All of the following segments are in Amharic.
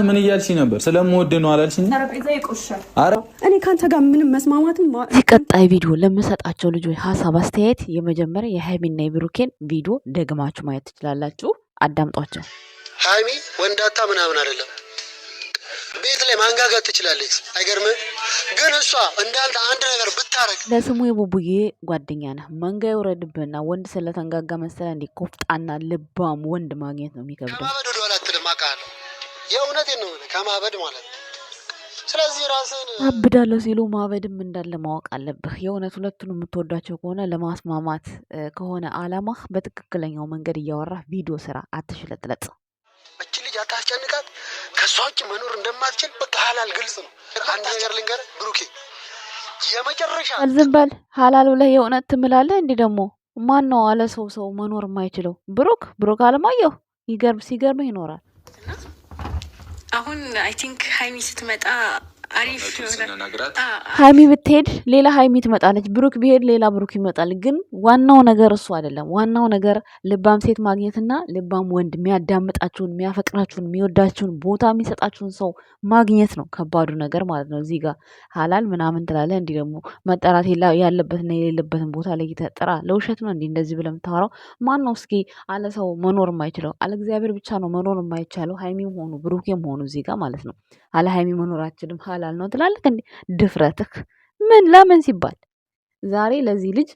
ምን እያልሽኝ ነበር? ስለምወድ ነው አላልሽኝ? አረ እኔ ካንተ ጋር ምንም መስማማትም ቀጣይ ቪዲዮ ለምሰጣቸው ልጆች ሀሳብ አስተያየት የመጀመሪያ የሃይሚና የብሩኬን ቪዲዮ ደግማችሁ ማየት ትችላላችሁ። አዳምጧቸው። ሃይሚ ወንዳታ ምናምን አይደለም፣ ቤት ላይ ማንጋጋት ትችላለች። አይገርምም? ግን እሷ እንዳንተ አንድ ነገር ብታረግ ለስሙ የቡቡዬ ጓደኛ ነህ መንጋ ይወረድብህና ወንድ ስለተንጋጋ መሰለ እንዲ ኮፍጣና ልባም ወንድ ማግኘት ነው የሚከብደው። ከማበድ ወደ ኋላ አትልም አውቃለሁ። የእውነቴን ነው ከማበድ ማለት ነው። ስለዚህ ራስን አብዳለሁ ሲሉ ማበድም እንዳለ ማወቅ አለብህ። የእውነት ሁለቱን የምትወዷቸው ከሆነ ለማስማማት ከሆነ አላማህ በትክክለኛው መንገድ እያወራህ ቪዲዮ ስራ፣ አትሽለጥለጥ። እቺ ልጅ አታስጨንቃት። ከሷ ውጭ መኖር እንደማትችል በቃ ሀላል ግልጽ ነው። አንድ ነገር ልንገርህ ብሩኬ፣ የመጨረሻ ዝም በል ሀላል ብለህ የእውነት ትምላለህ። እንዲህ ደግሞ ማን ነው አለ ሰው መኖር የማይችለው? ብሩክ አለማየሁ ሲገርምህ ይኖራል። አሁን አይ ቲንክ ሃይሚ ስትመጣ አሪፍ ይሆናል። ሃይሚ ብትሄድ ሌላ ሃይሚ ትመጣለች፣ ብሩክ ቢሄድ ሌላ ብሩክ ይመጣል። ግን ዋናው ነገር እሱ አይደለም። ዋናው ነገር ልባም ሴት ማግኘትና ልባም ወንድ የሚያዳምጣችሁን፣ የሚያፈቅራችሁን፣ የሚወዳችሁን፣ ቦታ የሚሰጣችሁን ሰው ማግኘት ነው ከባዱ ነገር ማለት ነው። እዚህ ጋር ሀላል ምናምን ትላለህ። እንዲህ ደግሞ መጠራት ያለበትና የሌለበትን ቦታ ላይ ተጠራ። ለውሸት ነው እንዲህ እንደዚህ ብለህ የምታወራው? ማን ነው እስኪ አለ ሰው መኖር የማይችለው? አለ እግዚአብሔር ብቻ ነው መኖር የማይቻለው። ሃይሚም ሆኑ ብሩኬም ሆኑ እዚህ ጋር ማለት ነው። አለ ሃይሚ መኖራችንም ሀላል ነው ትላለህ እንዴ? ድፍረትህ ምን ለምን ሲባል ዛሬ ለዚህ ልጅ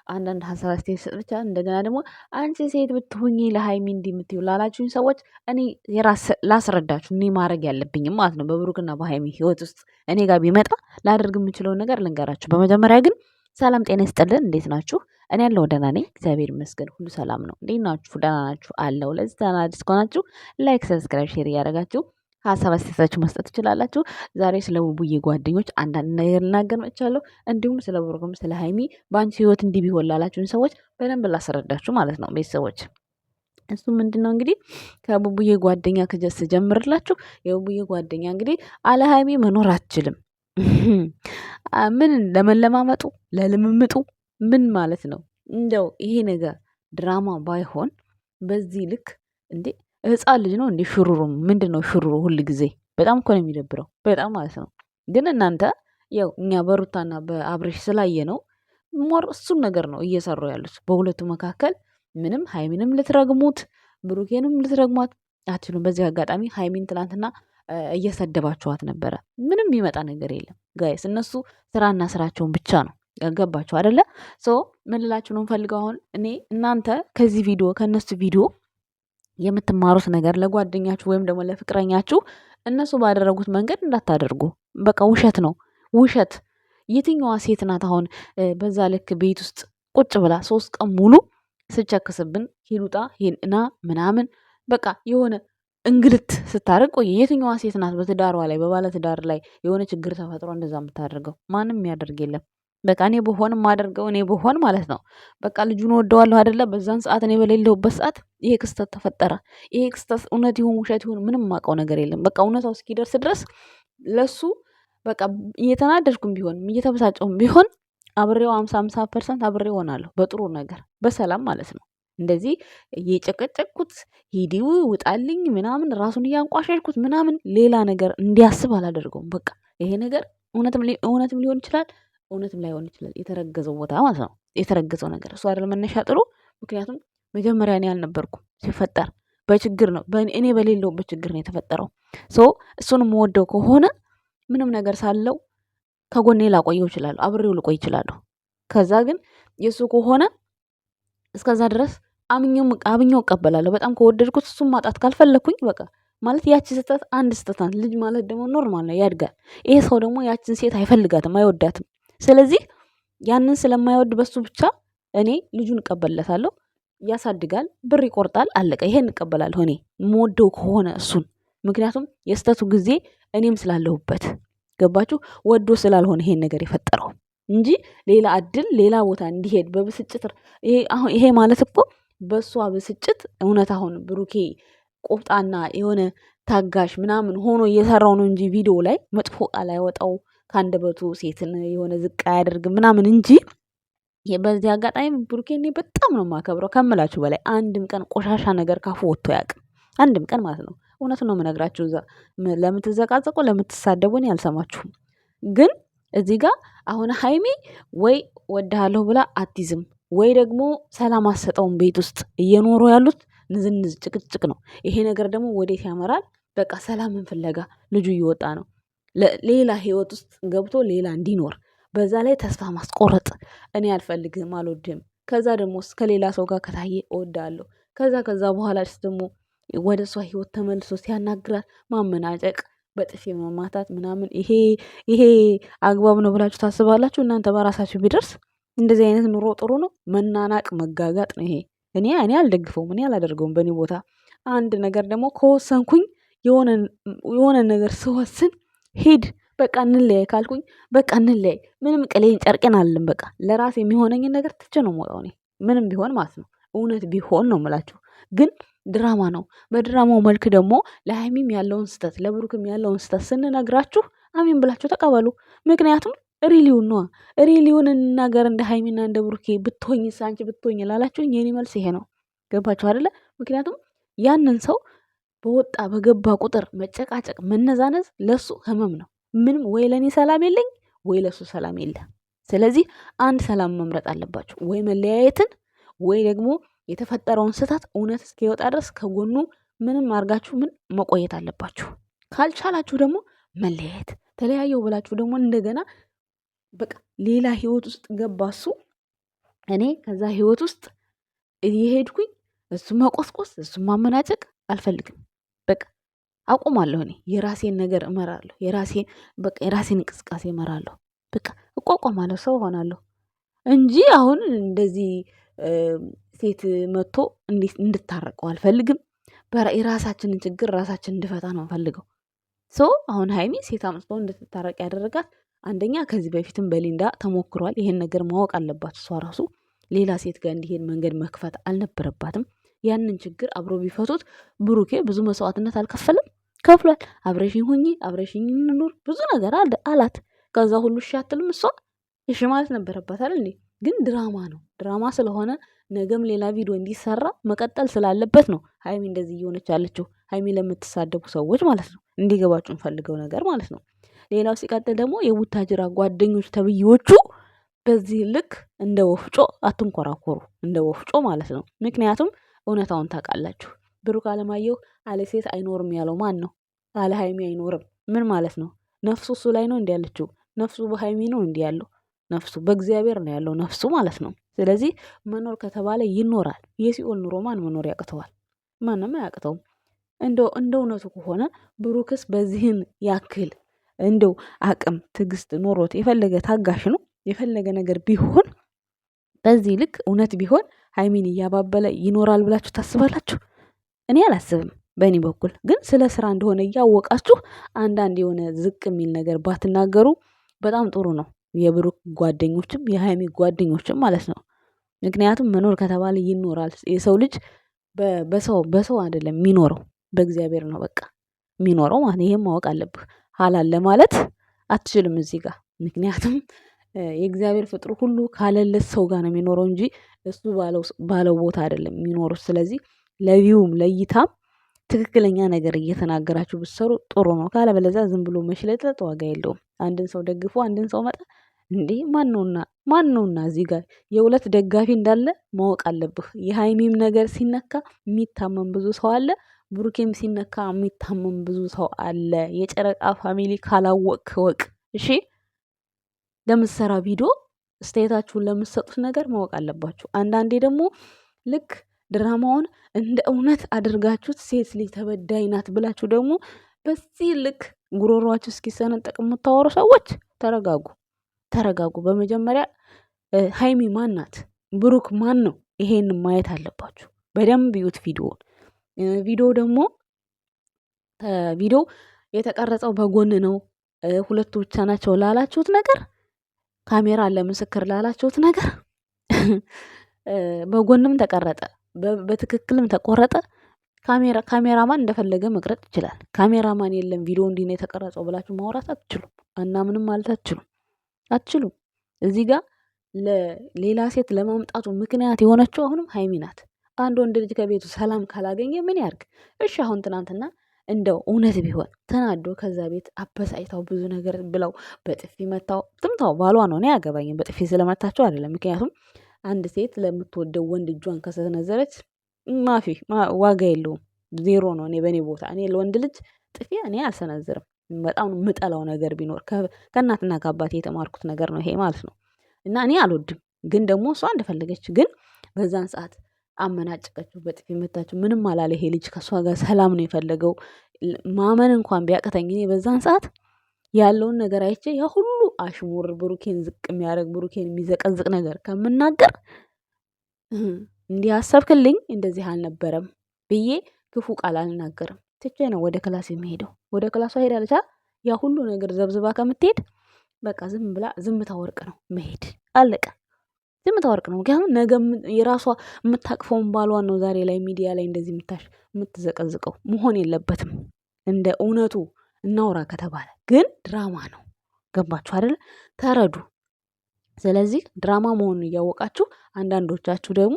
አንዳንድ ሀሳብ አስተያየት ሰጥ ብቻ። እንደገና ደግሞ አንቺ ሴት ብትሆኚ ለሃይሚ እንዲህ የምትይው ላላችሁኝ ሰዎች እኔ ላስረዳችሁ እኔ ማድረግ ያለብኝም ማለት ነው። በብሩክና በሃይሚ ህይወት ውስጥ እኔ ጋር ቢመጣ ላደርግ የምችለውን ነገር ልንገራችሁ። በመጀመሪያ ግን ሰላም ጤና ይስጥልን። እንዴት ናችሁ? እኔ ያለው ደህና ነኝ፣ እግዚአብሔር ይመስገን፣ ሁሉ ሰላም ነው። እንዴት ናችሁ? ደህና ናችሁ? አለው። ለዚህ ቻናል አዲስ ከሆናችሁ ላይክ፣ ሰብስክራይብ፣ ሼር እያደረጋችሁ ሀሳብ አስተያየታችሁ መስጠት ትችላላችሁ። ዛሬ ስለ ቡቡዬ ጓደኞች አንዳንድ ነገር ልናገር መጥቻለሁ። እንዲሁም ስለ ብሩክም ስለ ሃይሚ በአንቺ ህይወት እንዲህ ቢሆን ላላችሁን ሰዎች በደንብ ላስረዳችሁ ማለት ነው ቤተሰቦች። እሱ ምንድነው እንግዲህ ከቡቡዬ ጓደኛ ከጀስ ጀምርላችሁ። የቡቡዬ ጓደኛ እንግዲህ አለ ሃይሚ መኖር አትችልም። ምን ለመለማመጡ ለልምምጡ ምን ማለት ነው? እንደው ይሄ ነገር ድራማ ባይሆን በዚህ ልክ እንዴ ህፃን ልጅ ነው እንዴ? ሽሩሩ ምንድን ነው ሽሩሩ? ሁል ጊዜ በጣም እኮ ነው የሚደብረው፣ በጣም ማለት ነው። ግን እናንተ ያው እኛ በሩታና በአብሬሽ ስላየ ነው ሞር እሱም ነገር ነው እየሰሩ ያሉት። በሁለቱ መካከል ምንም ሃይሚንም ልትረግሙት ብሩኬንም ልትረግሟት አትችሉም። በዚህ አጋጣሚ ሃይሚን ትላንትና እየሰደባችኋት ነበረ። ምንም የሚመጣ ነገር የለም ጋይስ። እነሱ ስራና ስራቸውን ብቻ ነው። ገባችሁ አይደለ? ሶ ምን ልላችሁ ነው ፈልገው አሁን እኔ እናንተ ከዚህ ቪዲዮ ከእነሱ ቪዲዮ የምትማሩት ነገር ለጓደኛችሁ ወይም ደግሞ ለፍቅረኛችሁ እነሱ ባደረጉት መንገድ እንዳታደርጉ። በቃ ውሸት ነው ውሸት። የትኛዋ ሴት ናት አሁን በዛ ልክ ቤት ውስጥ ቁጭ ብላ 3 ቀን ሙሉ ስቸክስብን ሂሉጣ ሂልና ምናምን በቃ የሆነ እንግልት ስታደርግ ቆየ። የትኛዋ ሴት ናት በትዳሯ ላይ በባለ ትዳር ላይ የሆነ ችግር ተፈጥሮ እንደዛ የምታደርገው? ማንም የሚያደርግ የለም። በቃ እኔ ብሆን ማደርገው እኔ ብሆን ማለት ነው። በቃ ልጁን ወደዋለሁ አይደለ? በዛን ሰዓት እኔ በሌለሁበት ሰዓት ይሄ ክስተት ተፈጠረ። ይሄ ክስተት እውነት ይሁን ውሸት ይሁን ምንም የማውቀው ነገር የለም። በቃ እውነታው እስኪደርስ ድረስ ለሱ በቃ እየተናደድኩም ቢሆን እየተበሳጨሁም ቢሆን አብሬው 50% አብሬው ሆናለሁ። በጥሩ ነገር በሰላም ማለት ነው። እንደዚህ እየጨቀጨቅኩት ሂዲው ውጣልኝ ምናምን ራሱን እያንቋሸሽኩት ምናምን ሌላ ነገር እንዲያስብ አላደርገውም። በቃ ይሄ ነገር እውነትም ሊሆን ይችላል እውነትም ላይሆን ይችላል። የተረገዘው ቦታ ማለት ነው። የተረገዘው ነገር እሱ አይደል መነሻ ጥሩ። ምክንያቱም መጀመሪያ እኔ አልነበርኩም ሲፈጠር፣ በችግር ነው እኔ በሌለውበት ችግር ነው የተፈጠረው። ሶ እሱን የምወደው ከሆነ ምንም ነገር ሳለው ከጎኔ ላቆየው እችላለሁ፣ አብሬው ልቆይ እችላለሁ። ከዛ ግን የእሱ ከሆነ እስከዛ ድረስ አምኜው እቀበላለሁ። በጣም ከወደድኩት እሱን ማጣት ካልፈለግኩኝ በቃ ማለት ያቺ ስህተት አንድ ስህተት ናት። ልጅ ማለት ደግሞ ኖርማል ነው፣ ያድጋል። ይሄ ሰው ደግሞ ያችን ሴት አይፈልጋትም፣ አይወዳትም። ስለዚህ ያንን ስለማይወድ በሱ ብቻ እኔ ልጁን እቀበልለታለሁ። ያሳድጋል፣ ብር ይቆርጣል፣ አለቀ። ይሄን እቀበላለሁ እኔ የምወደው ከሆነ እሱን። ምክንያቱም የስተቱ ጊዜ እኔም ስላለሁበት ገባችሁ? ወዶ ስላልሆነ ይሄን ነገር የፈጠረው እንጂ ሌላ እድል ሌላ ቦታ እንዲሄድ በብስጭት ይሄ ማለት እኮ በእሷ ብስጭት እውነት አሁን ብሩኬ ቆፍጣና የሆነ ታጋሽ ምናምን ሆኖ እየሰራው ነው እንጂ ቪዲዮ ላይ መጥፎ ቃል አይወጣው ከአንደበቱ ሴትን የሆነ ዝቅ አያደርግ ምናምን እንጂ። በዚህ አጋጣሚ ብሩኬ እኔ በጣም ነው የማከብረው ከምላችሁ በላይ። አንድም ቀን ቆሻሻ ነገር ካፉ ወጥቶ ያውቅም። አንድም ቀን ማለት ነው። እውነቱን ነው የምነግራችሁ። እዛ ለምትዘቃዘቁ ለምትሳደቡ እኔ አልሰማችሁም። ግን እዚህ ጋር አሁን ሀይሚ ወይ ወድሃለሁ ብላ አትይዝም ወይ ደግሞ ሰላም አትሰጠውም። ቤት ውስጥ እየኖሩ ያሉት ንዝንዝ ጭቅጭቅ ነው። ይሄ ነገር ደግሞ ወዴት ያመራል? በቃ ሰላምን ፍለጋ ልጁ እየወጣ ነው ሌላ ህይወት ውስጥ ገብቶ ሌላ እንዲኖር፣ በዛ ላይ ተስፋ ማስቆረጥ። እኔ አልፈልግም አልወድም፣ ከዛ ደግሞ ከሌላ ሰው ጋር ከታየ እወዳለሁ፣ ከዛ በኋላስ ደግሞ ወደ እሷ ህይወት ተመልሶ ሲያናግራት ማመናጨቅ፣ በጥፊ መማታት ምናምን ይሄ አግባብ ነው ብላችሁ ታስባላችሁ? እናንተ በራሳችሁ ቢደርስ እንደዚህ አይነት ኑሮ ጥሩ ነው? መናናቅ መጋጋጥ ነው ይሄ። እኔ አልደግፈውም፣ እኔ አላደርገውም በእኔ ቦታ። አንድ ነገር ደግሞ ከወሰንኩኝ የሆነ ነገር ስወስን ሂድ በቃ እንለያይ ካልኩኝ በቃ እንለያይ። ምንም ቅሌን ጨርቄን አልልም። በቃ ለራሴ የሚሆነኝን ነገር ትቼ ነው የምወጣው እኔ ምንም ቢሆን ማለት ነው። እውነት ቢሆን ነው የምላችሁ። ግን ድራማ ነው። በድራማው መልክ ደግሞ ለሀይሚም ያለውን ስህተት ለብሩክም ያለውን ስህተት ስንነግራችሁ አሜን ብላችሁ ተቀበሉ። ምክንያቱም ሪሊውን ነዋ። ሪሊውን እንናገር እንደ ሀይሚና እንደ ብሩኬ ብትሆኝ አንቺ ብትሆኝ ላላችሁኝ የኔ መልስ ይሄ ነው። ገባችሁ አይደለ? ምክንያቱም ያንን ሰው በወጣ በገባ ቁጥር መጨቃጨቅ መነዛነዝ ለሱ ህመም ነው። ምንም ወይ ለእኔ ሰላም የለኝ ወይ ለሱ ሰላም የለ። ስለዚህ አንድ ሰላም መምረጥ አለባችሁ። ወይ መለያየትን ወይ ደግሞ የተፈጠረውን ስህተት እውነት እስኪወጣ ድረስ ከጎኑ ምንም አድርጋችሁ ምን መቆየት አለባችሁ። ካልቻላችሁ ደግሞ መለያየት። ተለያየው ብላችሁ ደግሞ እንደገና በቃ ሌላ ህይወት ውስጥ ገባ እሱ። እኔ ከዛ ህይወት ውስጥ እየሄድኩኝ እሱ መቆስቆስ እሱ ማመናጨቅ አልፈልግም። በቃ አቁማለሁ። እኔ የራሴን ነገር እመራለሁ። የራሴን እንቅስቃሴ እመራለሁ። በቃ እቋቋማለሁ፣ ሰው ሆናለሁ እንጂ አሁን እንደዚህ ሴት መጥቶ እንድታረቀው አልፈልግም። የራሳችንን ችግር ራሳችን እንድፈታ ነው ፈልገው። አሁን ሀይሚ ሴት አምጥቶ እንድትታረቅ ያደረጋት አንደኛ ከዚህ በፊትም በሊንዳ ተሞክሯል። ይሄን ነገር ማወቅ አለባት። እሷ ራሱ ሌላ ሴት ጋር እንዲሄድ መንገድ መክፈት አልነበረባትም። ያንን ችግር አብሮ ቢፈቱት ብሩኬ ብዙ መስዋዕትነት አልከፈለም? ከፍሏል። አብረሽኝ ሁኚ፣ አብረሽኝ እንኑር ብዙ ነገር አላት። ከዛ ሁሉ እሺ አትልም እሷ። እሺ ማለት ነበረባት አይደል እንዴ? ግን ድራማ ነው። ድራማ ስለሆነ ነገም ሌላ ቪዲዮ እንዲሰራ መቀጠል ስላለበት ነው ሀይሚ እንደዚህ እየሆነች ያለችው። ሀይሚ ለምትሳደቡ ሰዎች ማለት ነው፣ እንዲገባችሁ እንፈልገው ነገር ማለት ነው። ሌላው ሲቀጥል ደግሞ የቡታጅራ ጓደኞች ተብዬዎቹ በዚህ ልክ እንደ ወፍጮ አትንኮራኮሩ፣ እንደ ወፍጮ ማለት ነው። ምክንያቱም እውነታውን ታውቃላችሁ። ብሩክ አለማየሁ አለ ሴት አይኖርም ያለው ማን ነው? አለ ሀይሚ አይኖርም ምን ማለት ነው? ነፍሱ እሱ ላይ ነው እንዲ ያለችው? ነፍሱ በሀይሚ ነው እንዲ ያለው? ነፍሱ በእግዚአብሔር ነው ያለው ነፍሱ ማለት ነው። ስለዚህ መኖር ከተባለ ይኖራል። የሲኦል ኑሮ ማን መኖር ያቅተዋል? ማንም አያቅተውም። እንደው እውነቱ ከሆነ ብሩክስ በዚህን ያክል እንደው አቅም ትዕግስት ኖሮት የፈለገ ታጋሽ ነው የፈለገ ነገር ቢሆን በዚህ ልክ እውነት ቢሆን ሀይሚን እያባበለ ይኖራል ብላችሁ ታስባላችሁ? እኔ አላስብም። በእኔ በኩል ግን ስለ ስራ እንደሆነ እያወቃችሁ አንዳንድ የሆነ ዝቅ የሚል ነገር ባትናገሩ በጣም ጥሩ ነው። የብሩክ ጓደኞችም የሀይሚ ጓደኞችም ማለት ነው። ምክንያቱም መኖር ከተባለ ይኖራል። የሰው ልጅ በሰው አይደለም የሚኖረው በእግዚአብሔር ነው በቃ የሚኖረው ማለት ነው። ይሄን ማወቅ አለብህ። ሀላል ለማለት አትችልም እዚህ ጋር። ምክንያቱም የእግዚአብሔር ፍጥሩ ሁሉ ካለለት ሰው ጋር ነው የሚኖረው እንጂ እሱ ባለው ቦታ አይደለም የሚኖሩት። ስለዚህ ለቪውም ለእይታም ትክክለኛ ነገር እየተናገራችሁ ብትሰሩ ጥሩ ነው። ካለበለዚያ ዝም ብሎ መሽለጥለጥ ዋጋ የለውም። አንድን ሰው ደግፎ አንድን ሰው መጣ እንዴ! ማን ነውና እዚህ ጋር የሁለት ደጋፊ እንዳለ ማወቅ አለብህ። የሀይሚም ነገር ሲነካ የሚታመን ብዙ ሰው አለ። ብሩኬም ሲነካ የሚታመን ብዙ ሰው አለ። የጨረቃ ፋሚሊ ካላወቅ ወቅ እሺ። ለምትሰራ ቪዲዮ አስተያየታችሁን ለምትሰጡት ነገር ማወቅ አለባችሁ። አንዳንዴ ደግሞ ልክ ድራማውን እንደ እውነት አድርጋችሁት ሴት ልጅ ተበዳይ ናት ብላችሁ ደግሞ በዚህ ልክ ጉሮሯችሁ እስኪሰነጠቅ የምታወሩ ሰዎች ተረጋጉ። በመጀመሪያ ሀይሚ ማን ናት? ብሩክ ማን ነው? ይሄን ማየት አለባችሁ። በደንብ ዩት ቪዲዮውን። ቪዲዮ የተቀረጸው በጎን ነው። ሁለቱ ብቻ ናቸው ላላችሁት ነገር፣ ካሜራ ለምስክር ላላችሁት ነገር በጎንም ተቀረጠ በትክክልም ተቆረጠ። ካሜራማን እንደፈለገ መቅረጥ ይችላል። ካሜራማን የለም ቪዲዮ እንዲህ ነው የተቀረጸው ብላችሁ ማውራት አትችሉም። ምንም ማለት አትችሉም። እዚህ ጋር ሌላ ሴት ለማምጣቱ ምክንያት የሆነችው አሁንም ሀይሚ ናት። አንድ ወንድ ልጅ ከቤቱ ሰላም ካላገኘ ምን ያርግ? እሺ አሁን ትናንትና እንደው እውነት ቢሆን ተናዶ ከዛ ቤት አበሳጭታው ብዙ ነገር ብለው በጥፊ መታው ትምታው ባሏ ነው። እኔ አያገባኝም በጥፊ ስለመታቸው አይደለም። ምክንያቱም አንድ ሴት ለምትወደው ወንድ እጇን ከሰነዘረች ማፊ ዋጋ የለውም፣ ዜሮ ነው። እኔ በእኔ ቦታ እኔ ለወንድ ልጅ ጥፊ እኔ አልሰነዝርም። በጣም የምጠላው ነገር ቢኖር ከእናትና ከአባቴ የተማርኩት ነገር ነው ይሄ ማለት ነው። እና እኔ አልወድም። ግን ደግሞ እሷ እንደፈለገች ግን በዛን ሰዓት አመናጨቀችው፣ በጥፊ መታችው። ምንም አላለ ይሄ ልጅ ከእሷ ጋር ሰላም ነው የፈለገው። ማመን እንኳን ቢያቅተኝ እኔ በዛን ሰዓት ያለውን ነገር አይቼ ያ ሁሉ አሽሙር ብሩኬን ዝቅ የሚያደርግ ብሩኬን የሚዘቀዝቅ ነገር ከምናገር እንዲህ አሰብክልኝ እንደዚህ አልነበረም ብዬ ክፉ ቃል አልናገርም። ትቼ ነው ወደ ክላስ የሚሄደው። ወደ ክላሷ ሄዳለች። ያ ሁሉ ነገር ዘብዝባ ከምትሄድ በቃ ዝም ብላ ዝምታ ወርቅ ነው መሄድ አለቀ። ዝምታ ወርቅ ነው። ምክንያቱም ነገ የራሷ የምታቅፈውን ባሏን ነው ዛሬ ላይ ሚዲያ ላይ እንደዚህ የምትዘቀዝቀው። መሆን የለበትም። እንደ እውነቱ እናውራ ከተባለ ግን ድራማ ነው። ገባችሁ አይደለ? ተረዱ። ስለዚህ ድራማ መሆኑን እያወቃችሁ አንዳንዶቻችሁ ደግሞ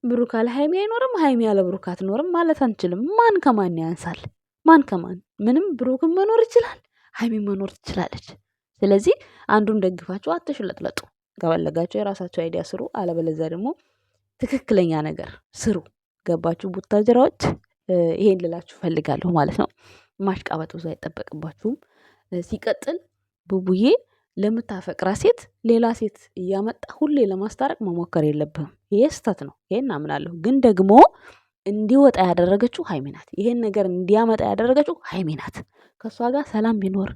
ብሩክ አለ ሀይሚ አይኖርም፣ ሀይሚ ያለ ብሩክ አትኖርም ማለት አንችልም። ማን ከማን ያንሳል? ማን ከማን? ምንም ብሩክም መኖር ይችላል፣ ሀይሚ መኖር ትችላለች። ስለዚህ አንዱን ደግፋችሁ አትሽለጥለጡ። ከፈለጋችሁ የራሳችሁ አይዲያ ስሩ፣ አለበለዚያ ደግሞ ትክክለኛ ነገር ስሩ። ገባችሁ ቡታጅራዎች? ይሄን ልላችሁ ፈልጋለሁ ማለት ነው። ማሽቃበጥ ብዙ አይጠበቅባችሁም። ሲቀጥል ቡቡዬ ለምታፈቅራ ሴት ሌላ ሴት እያመጣ ሁሌ ለማስታረቅ መሞከር የለብህም። ይሄ ስህተት ነው። ይሄን አምናለሁ። ግን ደግሞ እንዲወጣ ያደረገችው ሀይሚ ናት። ይሄን ነገር እንዲያመጣ ያደረገችው ሀይሚ ናት። ከእሷ ጋር ሰላም ቢኖር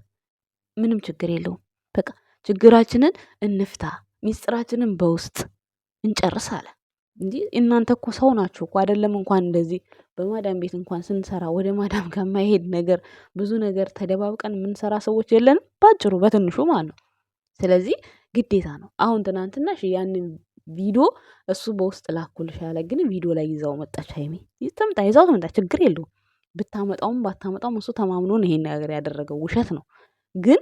ምንም ችግር የለውም። በቃ ችግራችንን እንፍታ፣ ሚስጥራችንን በውስጥ እንጨርስ አለ እንጂ እናንተ እኮ ሰው ናችሁ እኮ አይደለም። እንኳን እንደዚህ በማዳም ቤት እንኳን ስንሰራ ወደ ማዳም ከማይሄድ ነገር ብዙ ነገር ተደባብቀን የምንሰራ ሰዎች የለንም። ባጭሩ በትንሹ ማለት ነው። ስለዚህ ግዴታ ነው። አሁን ትናንትና ያንን ቪዲዮ እሱ በውስጥ ላኩልሽ ያለ ግን ቪዲዮ ላይ ይዛው መጣች ሀይሚ። ትምጣ፣ ይዛው ትምጣ፣ ችግር የለውም። ብታመጣውም ባታመጣውም እሱ ተማምኖ ነው ይሄን ነገር ያደረገው። ውሸት ነው። ግን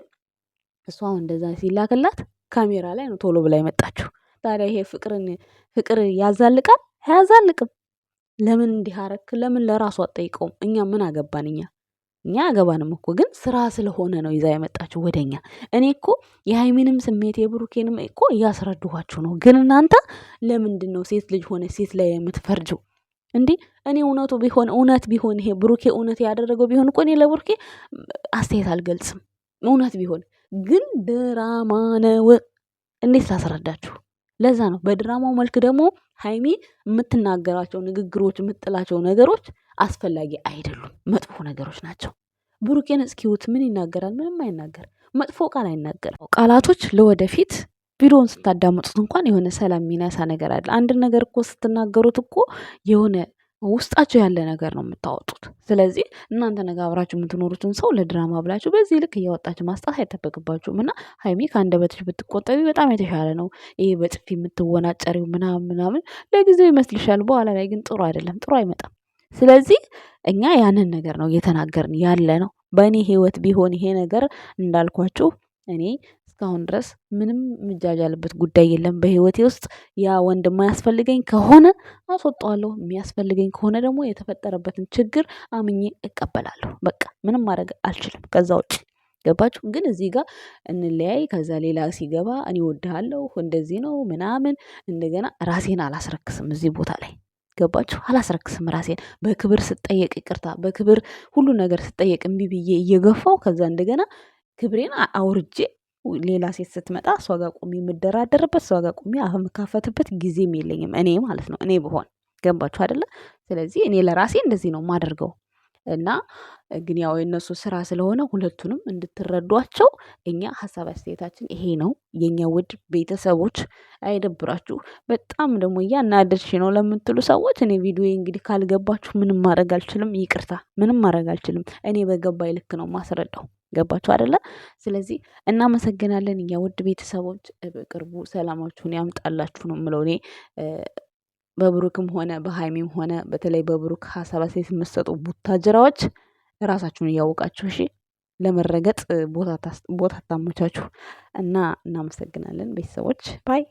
እሷ እንደዛ ሲላክላት ካሜራ ላይ ነው ቶሎ ብላ የመጣችው። ታዲያ ይሄ ፍቅር ያዛልቃል? አያዛልቅም። ለምን እንዲህ አረክ? ለምን ለራሱ አትጠይቀውም? እኛ ምን አገባን? እኛ አገባንም እኮ ግን ስራ ስለሆነ ነው ይዛ የመጣችው ወደኛ። እኔ እኮ የሃይሚንም ስሜት የብሩኬንም እኮ እያስረድኋችሁ ነው። ግን እናንተ ለምንድን ነው ሴት ልጅ ሆነ ሴት ላይ የምትፈርጀው እንዴ? እኔ እውነት ቢሆን ይሄ ብሩኬ እውነት ያደረገው ቢሆን እኮ እኔ ለብሩኬ አስተያየት አልገልጽም። እውነት ቢሆን ግን ድራማ ነው። እንዴት ላስረዳችሁ? ለዛ ነው በድራማው መልክ ደግሞ ሀይሚ የምትናገራቸው ንግግሮች፣ የምትጥላቸው ነገሮች አስፈላጊ አይደሉም፣ መጥፎ ነገሮች ናቸው። ብሩኬን እስኪውት ምን ይናገራል? ምንም አይናገር፣ መጥፎ ቃል አይናገር። ቃላቶች ለወደፊት ቪዲዮውን ስታዳምጡት እንኳን የሆነ ሰላም የሚነሳ ነገር አለ። አንድ ነገር እኮ ስትናገሩት እኮ የሆነ ውስጣቸው ያለ ነገር ነው የምታወጡት። ስለዚህ እናንተ ነገ አብራችሁ የምትኖሩትን ሰው ለድራማ ብላችሁ በዚህ ልክ እያወጣችሁ ማስጣት አይጠበቅባችሁም። እና ሀይሚ ከአንደበትሽ ብትቆጠቢ በጣም የተሻለ ነው። ይሄ በጥፊ የምትወናጨሪው ምናምን ለጊዜው ይመስልሻል፣ በኋላ ላይ ግን ጥሩ አይደለም፣ ጥሩ አይመጣም። ስለዚህ እኛ ያንን ነገር ነው እየተናገርን ያለ ነው። በእኔ ህይወት ቢሆን ይሄ ነገር እንዳልኳችሁ እኔ እስካሁን ድረስ ምንም የምጃጃልበት ጉዳይ የለም። በህይወቴ ውስጥ ያ ወንድ የማያስፈልገኝ ከሆነ አስወጣዋለሁ። የሚያስፈልገኝ ከሆነ ደግሞ የተፈጠረበትን ችግር አምኜ እቀበላለሁ። በቃ ምንም ማድረግ አልችልም ከዛ ውጭ። ገባችሁ? ግን እዚህ ጋር እንለያይ፣ ከዛ ሌላ ሲገባ እኔ እወድሃለሁ እንደዚህ ነው ምናምን፣ እንደገና ራሴን አላስረክስም እዚህ ቦታ ላይ። ገባችሁ? አላስረክስም ራሴን። በክብር ስጠየቅ ይቅርታ፣ በክብር ሁሉ ነገር ስጠየቅ እምቢ ብዬ እየገፋው ከዛ እንደገና ክብሬን አውርጄ ሌላ ሴት ስትመጣ እሷ ጋር ቁሚ የምደራደርበት፣ እሷ ጋር ቁሚ አፍ የምካፈትበት ጊዜም የለኝም እኔ ማለት ነው። እኔ ብሆን ገባችሁ አይደለ? ስለዚህ እኔ ለራሴ እንደዚህ ነው የማደርገው። እና ግን ያው የነሱ ስራ ስለሆነ ሁለቱንም እንድትረዷቸው እኛ ሀሳብ አስተያየታችን ይሄ ነው። የኛ ውድ ቤተሰቦች አይደብራችሁ። በጣም ደግሞ እያናደድሽ ነው ለምትሉ ሰዎች እኔ ቪዲዮ እንግዲህ ካልገባችሁ ምንም ማድረግ አልችልም። ይቅርታ፣ ምንም ማድረግ አልችልም። እኔ በገባኝ ልክ ነው ማስረዳው። ገባችሁ አይደለ? ስለዚህ እናመሰግናለን እኛ ውድ ቤተሰቦች። በቅርቡ ሰላማችሁን ያምጣላችሁ ነው የምለው እኔ። በብሩክም ሆነ በሃይሚም ሆነ በተለይ በብሩክ ሀሳብ አስተያየት የምትሰጡ ቡታጅራዎች ራሳችሁን እያወቃችሁ እሺ፣ ለመረገጥ ቦታ ታመቻችሁ እና እናመሰግናለን ቤተሰቦች ባይ